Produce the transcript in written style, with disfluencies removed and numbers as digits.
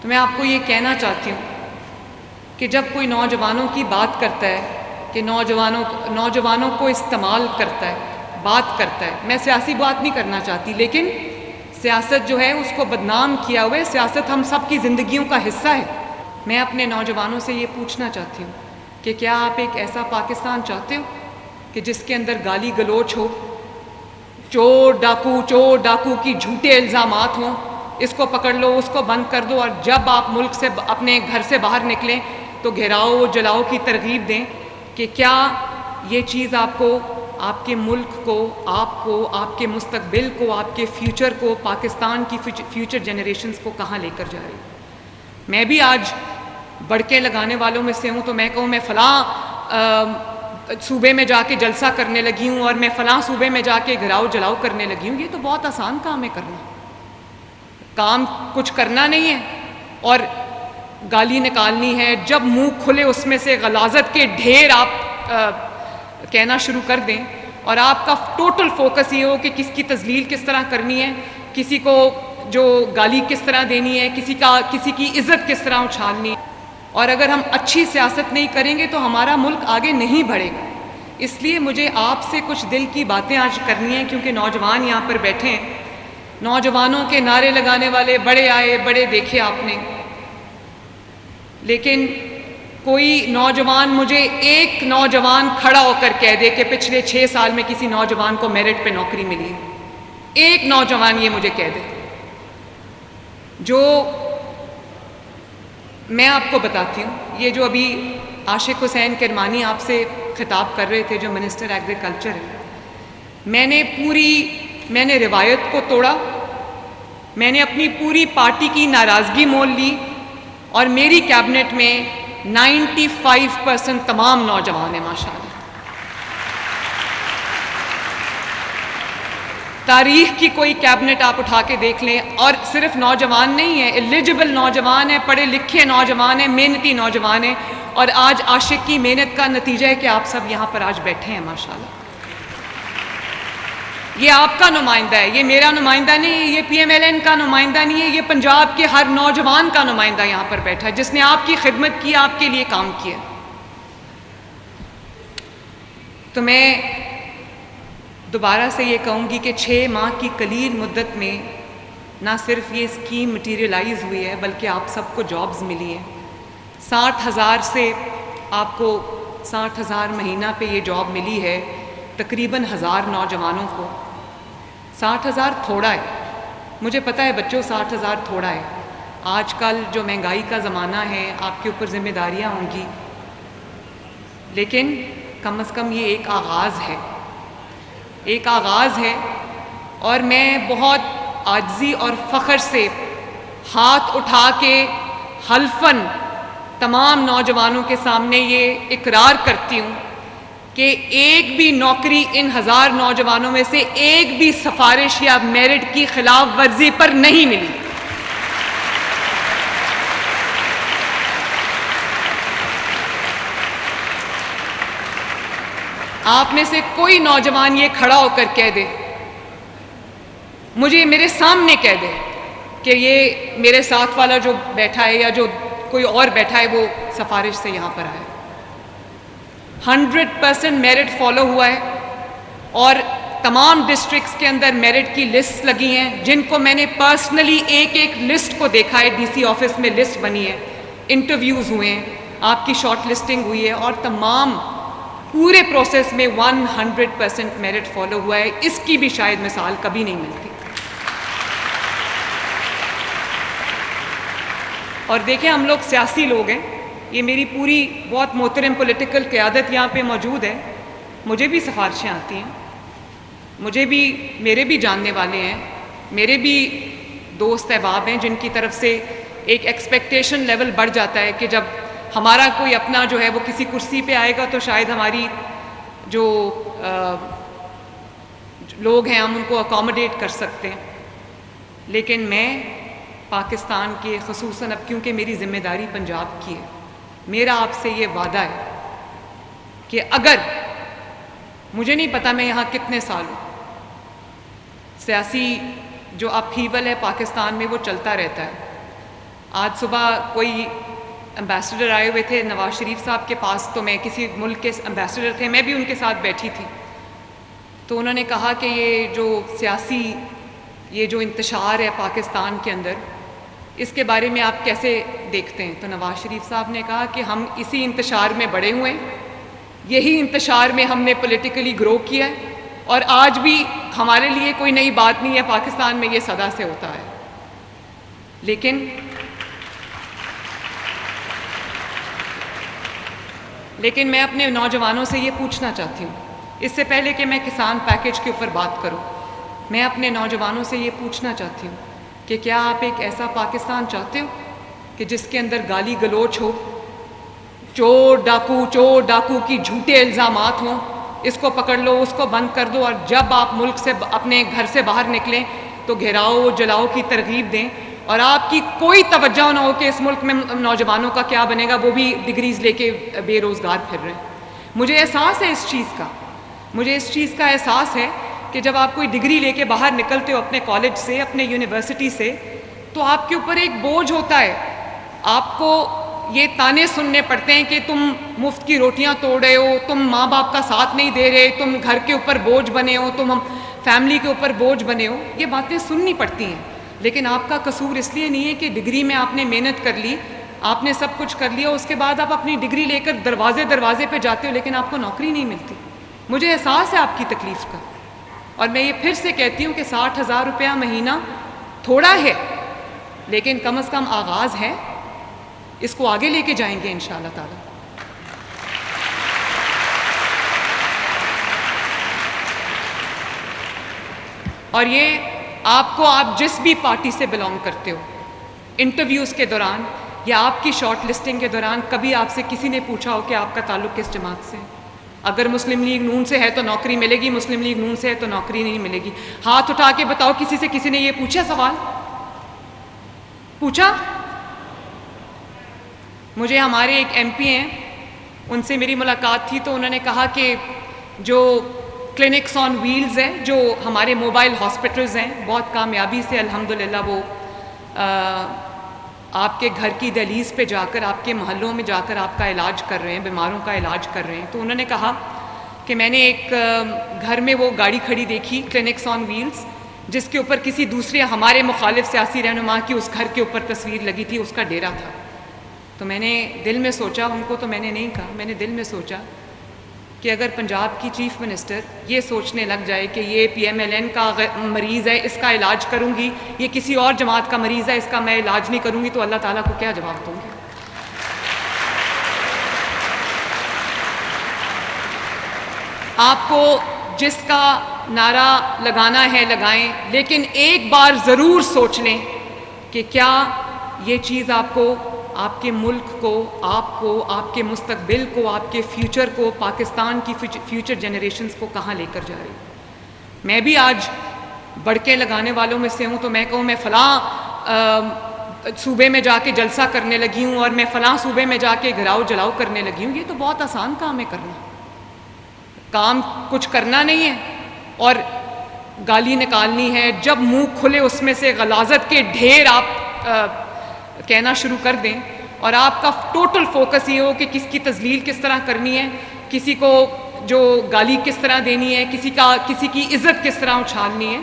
تو میں آپ کو یہ کہنا چاہتی ہوں کہ جب کوئی نوجوانوں کی بات کرتا ہے کہ نوجوانوں کو استعمال کرتا ہے، بات کرتا ہے، میں سیاسی بات نہیں کرنا چاہتی، لیکن سیاست جو ہے اس کو بدنام کیا ہوا ہے، سیاست ہم سب کی زندگیوں کا حصہ ہے۔ میں اپنے نوجوانوں سے یہ پوچھنا چاہتی ہوں کہ کیا آپ ایک ایسا پاکستان چاہتے ہو کہ جس کے اندر گالی گلوچ ہو، چور ڈاکو کی جھوٹے الزامات ہوں، اس کو پکڑ لو، اس کو بند کر دو، اور جب آپ ملک سے اپنے گھر سے باہر نکلیں تو گھیراؤ جلاؤ کی ترغیب دیں؟ کہ کیا یہ چیز آپ کو، آپ کے ملک کو، آپ کو، آپ کے مستقبل کو، آپ کے فیوچر کو، پاکستان کی فیوچر جنریشنز کو کہاں لے کر جا رہی ہے؟ میں بھی آج بڑکے لگانے والوں میں سے ہوں، تو میں کہوں میں فلاں صوبے میں جا کے جلسہ کرنے لگی ہوں اور میں فلاں صوبے میں جا کے گھراؤ جلاؤ کرنے لگی ہوں، یہ تو بہت آسان کام ہے کرنا، کام کچھ کرنا نہیں ہے اور گالی نکالنی ہے، جب منہ کھلے اس میں سے غلاظت کے ڈھیر آپ کہنا شروع کر دیں اور آپ کا ٹوٹل فوکس یہ ہو کہ کس کی تذلیل کس طرح کرنی ہے، کسی کو جو گالی کس طرح دینی ہے، کسی کی عزت کس طرح اچھالنی ہے، اور اگر ہم اچھی سیاست نہیں کریں گے تو ہمارا ملک آگے نہیں بڑھے گا۔ اس لیے مجھے آپ سے کچھ دل کی باتیں آج کرنی ہیں، کیونکہ نوجوان یہاں پر بیٹھے ہیں، نوجوانوں کے نعرے لگانے والے بڑے آئے بڑے دیکھے آپ نے، لیکن کوئی نوجوان، مجھے ایک نوجوان کھڑا ہو کر کہہ دے کہ پچھلے 6 سال میں کسی نوجوان کو میرٹ پہ نوکری ملی، ایک نوجوان یہ مجھے کہہ دے۔ جو میں آپ کو بتاتی ہوں، یہ جو ابھی عاشق حسین کرمانی آپ سے خطاب کر رہے تھے جو منسٹر ایگریکلچر ہے، میں نے روایت کو توڑا، میں نے اپنی پوری پارٹی کی ناراضگی مول لی، اور میری کیبنٹ میں 95% تمام نوجوان ہیں ماشاءاللہ۔ تاریخ کی کوئی کیبنٹ آپ اٹھا کے دیکھ لیں، اور صرف نوجوان نہیں ہیں، ایلیجبل نوجوان ہیں، پڑھے لکھے نوجوان ہیں، محنتی نوجوان ہیں، اور آج عاشق کی محنت کا نتیجہ ہے کہ آپ سب یہاں پر آج بیٹھے ہیں ماشاءاللہ۔ یہ آپ کا نمائندہ ہے، یہ میرا نمائندہ نہیں ہے، یہ پی ایم ایل این کا نمائندہ نہیں ہے، یہ پنجاب کے ہر نوجوان کا نمائندہ یہاں پر بیٹھا ہے جس نے آپ کی خدمت کی، آپ کے لیے کام کیا۔ تو میں دوبارہ سے یہ کہوں گی کہ 6 ماہ کی قلیل مدت میں نہ صرف یہ اسکیم مٹیریلائز ہوئی ہے بلکہ آپ سب کو جابز ملی ہیں۔ 60,000 سے آپ کو 60,000 مہینہ پہ یہ جاب ملی ہے تقریباً 1000 نوجوانوں کو۔ 60,000 تھوڑا ہے، مجھے پتہ ہے بچوں 60,000 تھوڑا ہے، آج کل جو مہنگائی کا زمانہ ہے آپ کے اوپر ذمہ داریاں ہوں گی، لیکن کم از کم یہ ایک آغاز ہے، ایک آغاز ہے، اور میں بہت عاجزی اور فخر سے ہاتھ اٹھا کے حلفاً تمام نوجوانوں کے سامنے یہ اقرار کرتی ہوں کہ ایک بھی نوکری ان 1000 نوجوانوں میں سے ایک بھی سفارش یا میرٹ کی خلاف ورزی پر نہیں ملی۔ آپ میں سے کوئی نوجوان یہ کھڑا ہو کر کہہ دے، مجھے میرے سامنے کہہ دے کہ یہ میرے ساتھ والا جو بیٹھا ہے یا جو کوئی اور بیٹھا ہے وہ سفارش سے یہاں پر آیا۔ 100% میرٹ فالو ہوا ہے، اور تمام ڈسٹرکٹس کے اندر میرٹ کی لسٹ لگی ہیں، جن کو میں نے پرسنلی ایک لسٹ کو دیکھا ہے، ڈی سی آفس میں لسٹ بنی ہے، انٹرویوز ہوئے ہیں، آپ کی شارٹ لسٹنگ ہوئی ہے، اور تمام پورے پروسیس میں 100% میرٹ فالو ہوا ہے۔ اس کی بھی شاید مثال کبھی نہیں ملتی۔ اور دیکھیں ہم لوگ سیاسی لوگ ہیں، یہ میری پوری بہت محترم پولیٹیکل قیادت یہاں پہ موجود ہے، مجھے بھی سفارشیں آتی ہیں، میرے بھی جاننے والے ہیں، میرے بھی دوست احباب ہیں جن کی طرف سے ایک ایکسپیکٹیشن لیول بڑھ جاتا ہے کہ جب ہمارا کوئی اپنا جو ہے وہ کسی کرسی پہ آئے گا تو شاید ہماری جو لوگ ہیں ہم ان کو اکاموڈیٹ کر سکتے ہیں، لیکن میں پاکستان کے خصوصاً اب کیونکہ میری ذمہ داری پنجاب کی ہے، میرا آپ سے یہ وعدہ ہے کہ اگر مجھے نہیں پتا میں یہاں کتنے سال ہوں، سیاسی جو اپہیول ہے پاکستان میں وہ چلتا رہتا ہے، آج صبح کوئی امبیسڈر آئے ہوئے تھے نواز شریف صاحب کے پاس، تو میں کسی ملک کے امبیسڈر تھے، میں بھی ان کے ساتھ بیٹھی تھی، تو انہوں نے کہا کہ یہ جو سیاسی یہ جو انتشار ہے پاکستان کے اندر، اس کے بارے میں آپ کیسے دیکھتے ہیں؟ تو نواز شریف صاحب نے کہا کہ ہم اسی انتشار میں بڑے ہوئے ہیں، یہی انتشار میں ہم نے پولیٹیکلی گرو کیا ہے، اور آج بھی ہمارے لیے کوئی نئی بات نہیں ہے، پاکستان میں یہ سدا سے ہوتا ہے۔ لیکن میں اپنے نوجوانوں سے یہ پوچھنا چاہتی ہوں، اس سے پہلے کہ میں کسان پیکیج کے اوپر بات کروں، میں اپنے نوجوانوں سے یہ پوچھنا چاہتی ہوں کہ کیا آپ ایک ایسا پاکستان چاہتے ہو کہ جس کے اندر گالی گلوچ ہو، چور ڈاکو کی جھوٹے الزامات ہوں، اس کو پکڑ لو، اس کو بند کر دو، اور جب آپ ملک سے اپنے گھر سے باہر نکلیں تو گھیراؤ جلاؤ کی ترغیب دیں، اور آپ کی کوئی توجہ نہ ہو کہ اس ملک میں نوجوانوں کا کیا بنے گا، وہ بھی ڈگریز لے کے بے روزگار پھر رہے ہیں۔ مجھے احساس ہے اس چیز کا احساس ہے کہ جب آپ کوئی ڈگری لے کے باہر نکلتے ہو اپنے کالج سے، اپنے یونیورسٹی سے، تو آپ کے اوپر ایک بوجھ ہوتا ہے، آپ کو یہ تانے سننے پڑتے ہیں کہ تم مفت کی روٹیاں توڑ رہے ہو، تم ماں باپ کا ساتھ نہیں دے رہے، تم گھر کے اوپر بوجھ بنے ہو، تم فیملی کے اوپر بوجھ بنے ہو، یہ باتیں سننی پڑتی ہیں۔ لیکن آپ کا قصور اس لیے نہیں ہے کہ ڈگری میں آپ نے محنت کر لی، آپ نے سب کچھ کر لیا، اس کے بعد آپ اپنی ڈگری لے کر دروازے پہ جاتے ہو لیکن آپ کو نوکری نہیں ملتی۔ مجھے احساس ہے آپ کی تکلیف کا، اور میں یہ پھر سے کہتی ہوں کہ 60,000 روپیہ مہینہ تھوڑا ہے، لیکن کم از کم آغاز ہے، اس کو آگے لے کے جائیں گے انشاءاللہ تعالی۔ اور یہ آپ جس بھی پارٹی سے بلانگ کرتے ہو، انٹرویوز کے دوران یا آپ کی شارٹ لسٹنگ کے دوران کبھی آپ سے کسی نے پوچھا ہو کہ آپ کا تعلق کس جماعت سے ہے؟ اگر مسلم لیگ نون سے ہے تو نوکری ملے گی، مسلم لیگ نون سے ہے تو نوکری نہیں ملے گی۔ ہاتھ اٹھا کے بتاؤ کسی نے یہ پوچھا سوال؟ پوچھا؟ مجھے ہمارے ایک ایم پی ہیں، ان سے میری ملاقات تھی، تو انہوں نے کہا کہ جو کلینکس آن ویلز ہیں، جو ہمارے موبائل ہاسپٹلز ہیں، بہت کامیابی سے الحمدللہ وہ آپ کے گھر کی دہلیز پہ جا کر، آپ کے محلوں میں جا کر آپ کا علاج کر رہے ہیں، بیماروں کا علاج کر رہے ہیں۔ تو انہوں نے کہا کہ میں نے ایک گھر میں وہ گاڑی کھڑی دیکھی، کلینکس آن ویلز، جس کے اوپر کسی دوسرے ہمارے مخالف سیاسی رہنما کی اس گھر کے اوپر تصویر لگی تھی، اس کا ڈیرا تھا۔ تو میں نے دل میں سوچا، ان کو تو میں نے نہیں کہا، میں نے دل میں سوچا کہ اگر پنجاب کی چیف منسٹر یہ سوچنے لگ جائے کہ یہ پی ایم ایل این کا مریض ہے، اس کا علاج کروں گی، یہ کسی اور جماعت کا مریض ہے، اس کا میں علاج نہیں کروں گی، تو اللہ تعالیٰ کو کیا جواب دوں گی؟ آپ کو جس کا نعرہ لگانا ہے لگائیں، لیکن ایک بار ضرور سوچ لیں کہ کیا یہ چیز آپ کو، آپ کے ملک کو، آپ کے مستقبل کو، آپ کے فیوچر کو، پاکستان کی فیوچر جنریشنز کو کہاں لے کر جا رہی ہے؟ میں بھی آج بڑکے لگانے والوں میں سے ہوں، تو میں کہوں میں فلاں صوبے میں جا کے جلسہ کرنے لگی ہوں، اور میں فلاں صوبے میں جا کے گھراؤ جلاؤ کرنے لگی ہوں، یہ تو بہت آسان کام ہے کرنا، کام کچھ کرنا نہیں ہے اور گالی نکالنی ہے، جب منہ کھلے اس میں سے غلاظت کے ڈھیر آپ کہنا شروع کر دیں، اور آپ کا ٹوٹل فوکس یہ ہو کہ کس کی تذلیل کس طرح کرنی ہے، کسی کو جو گالی کس طرح دینی ہے، کسی کی عزت کس طرح اچھالنی ہے۔